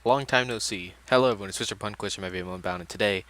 Long time no see. Hello everyone, it's Mr. Punquist from Heavy Unbound, and today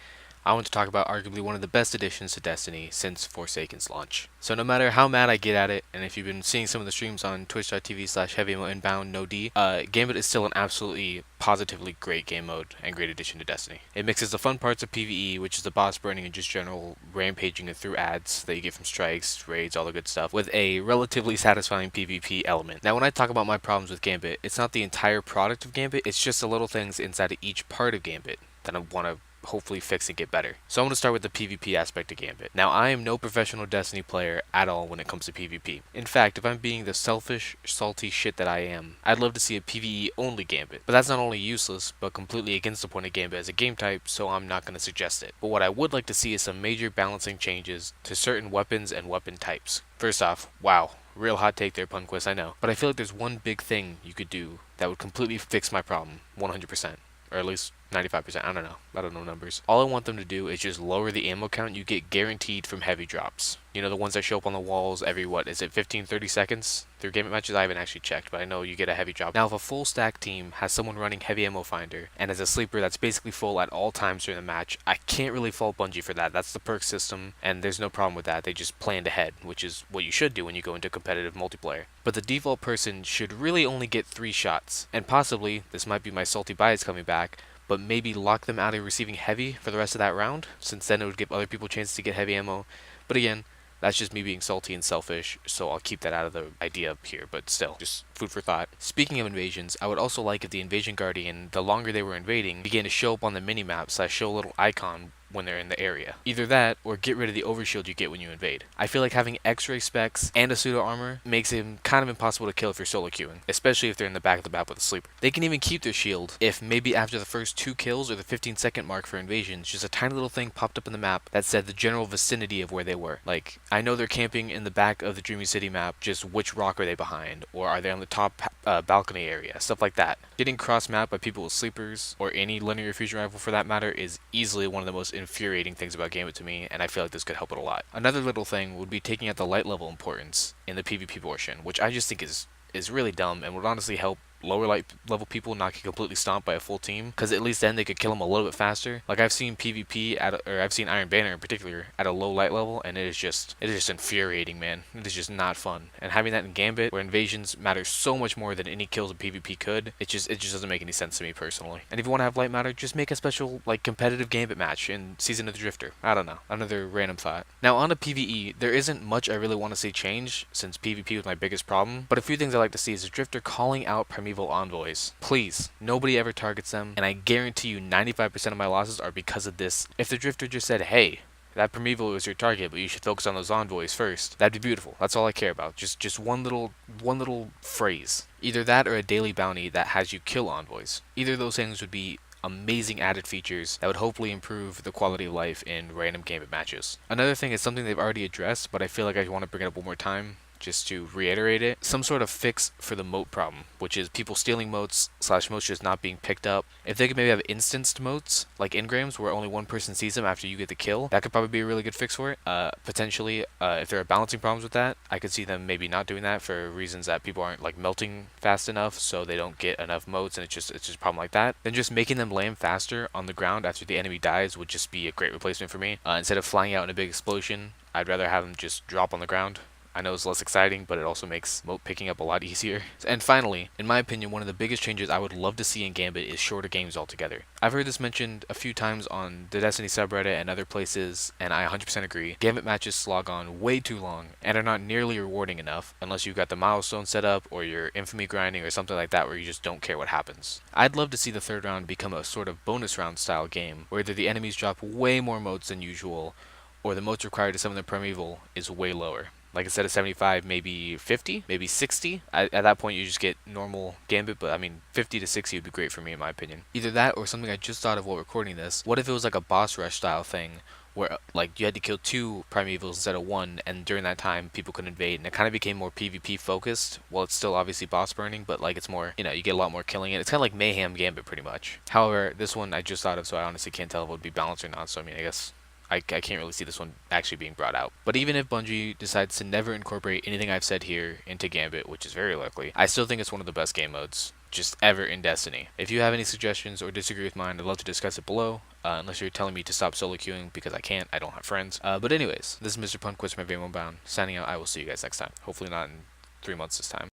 I want to talk about arguably one of the best additions to Destiny since Forsaken's launch. So no matter how mad I get at it, and if you've been seeing some of the streams on twitch.tv/HeavyMoInbound no D, Gambit is still an absolutely positively great game mode and great addition to Destiny. It mixes the fun parts of PvE, which is the boss burning and just general rampaging through ads that you get from strikes, raids, all the good stuff, with a relatively satisfying PvP element. Now when I talk about my problems with Gambit, it's not the entire product of Gambit, it's just the little things inside of each part of Gambit that I want to hopefully fix and get better. So I'm going to start with the PvP aspect of Gambit. Now I am no professional Destiny player at all when it comes to PvP. In fact, if I'm being the selfish, salty shit that I am, I'd love to see a PvE only Gambit. But that's not only useless, but completely against the point of Gambit as a game type, so I'm not going to suggest it. But what I would like to see is some major balancing changes to certain weapons and weapon types. First off, wow. Real hot take there, Punquist, I know. But I feel like there's one big thing you could do that would completely fix my problem, 100%. Or at least 95%, I don't know numbers. All I want them to do is just lower the ammo count you get guaranteed from heavy drops. You know, the ones that show up on the walls every, what, is it 15, 30 seconds? Through Gambit matches, I haven't actually checked, but I know you get a heavy drop. Now, if a full stack team has someone running heavy ammo finder, and as a sleeper that's basically full at all times during the match, I can't really fault Bungie for that. That's the perk system, and there's no problem with that. They just planned ahead, which is what you should do when you go into competitive multiplayer. But the default person should really only get 3 shots, and possibly, this might be my salty bias coming back, but maybe lock them out of receiving heavy for the rest of that round, since then it would give other people chances to get heavy ammo. But again, that's just me being salty and selfish, so I'll keep that out of the idea here, but still, just food for thought. Speaking of invasions, I would also like if the Invasion Guardian, the longer they were invading, began to show up on the minimap / show a little icon when they're in the area. Either that, or get rid of the overshield you get when you invade. I feel like having X-ray specs and a pseudo armor makes him kind of impossible to kill if you're solo queuing, especially if they're in the back of the map with a sleeper. They can even keep their shield if maybe after the first 2 kills or the 15-second mark for invasions, just a tiny little thing popped up in the map that said the general vicinity of where they were. Like, I know they're camping in the back of the Dreamy City map, just which rock are they behind, or are they on the top balcony area, stuff like that. Getting cross-map by people with sleepers, or any linear fusion rifle for that matter, is easily one of the most infuriating things about Gambit to me, and I feel like this could help it a lot. Another little thing would be taking out the light level importance in the PvP portion, which I just think is really dumb and would honestly help lower light level people not get completely stomped by a full team, because at least then they could kill them a little bit faster. Like I've seen PvP or I've seen Iron Banner in particular at a low light level, and it is just infuriating, man. It is just not fun. And having that in Gambit, where invasions matter so much more than any kills in PvP could, it just doesn't make any sense to me personally. And if you want to have light matter, just make a special like competitive Gambit match in Season of the Drifter. I don't know. Another random thought. Now on to PvE, there isn't much I really want to see change, since PvP was my biggest problem, but a few things I like to see is a Drifter calling out Primeval envoys. Please, nobody ever targets them, and I guarantee you 95% of my losses are because of this. If the Drifter just said, hey, that Primeval is your target, but you should focus on those envoys first, that'd be beautiful. That's all I care about. Just one little phrase. Either that or a daily bounty that has you kill envoys. Either of those things would be amazing added features that would hopefully improve the quality of life in random Gambit matches. Another thing is something they've already addressed, but I feel like I want to bring it up one more time, just to reiterate it, some sort of fix for the moat problem, which is people stealing moats / moats just not being picked up. If they could maybe have instanced moats, like engrams, where only one person sees them after you get the kill, that could probably be a really good fix for it. Potentially, if there are balancing problems with that, I could see them maybe not doing that for reasons that people aren't like melting fast enough, so they don't get enough moats, and it's just a problem like that. Then just making them land faster on the ground after the enemy dies would just be a great replacement for me. Instead of flying out in a big explosion, I'd rather have them just drop on the ground. I know it's less exciting, but it also makes moat picking up a lot easier. And finally, in my opinion, one of the biggest changes I would love to see in Gambit is shorter games altogether. I've heard this mentioned a few times on the Destiny subreddit and other places, and I 100% agree. Gambit matches slog on way too long and are not nearly rewarding enough unless you've got the milestone set up or you're infamy grinding or something like that where you just don't care what happens. I'd love to see the third round become a sort of bonus round style game where either the enemies drop way more moats than usual or the moats required to summon the Primeval is way lower. Like instead of 75, maybe 50, maybe 60. At that point, you just get normal Gambit, but I mean, 50 to 60 would be great for me, in my opinion. Either that or something I just thought of while recording this. What if it was like a boss rush style thing, where like you had to kill 2 Primevals instead of 1, and during that time, people could invade, and it kind of became more PvP focused. Well, it's still obviously boss burning, but like it's more, you get a lot more killing it. It's kind of like Mayhem Gambit, pretty much. However, this one I just thought of, so I honestly can't tell if it would be balanced or not, so I mean, I guess I can't really see this one actually being brought out. But even if Bungie decides to never incorporate anything I've said here into Gambit, which is very likely, I still think it's one of the best game modes. just ever in Destiny. If you have any suggestions or disagree with mine, I'd love to discuss it below. Unless you're telling me to stop solo queuing because I can't, I don't have friends. But anyways, this is Mr. Punquist from Everyone Bound, signing out. I will see you guys next time. Hopefully not in 3 months this time.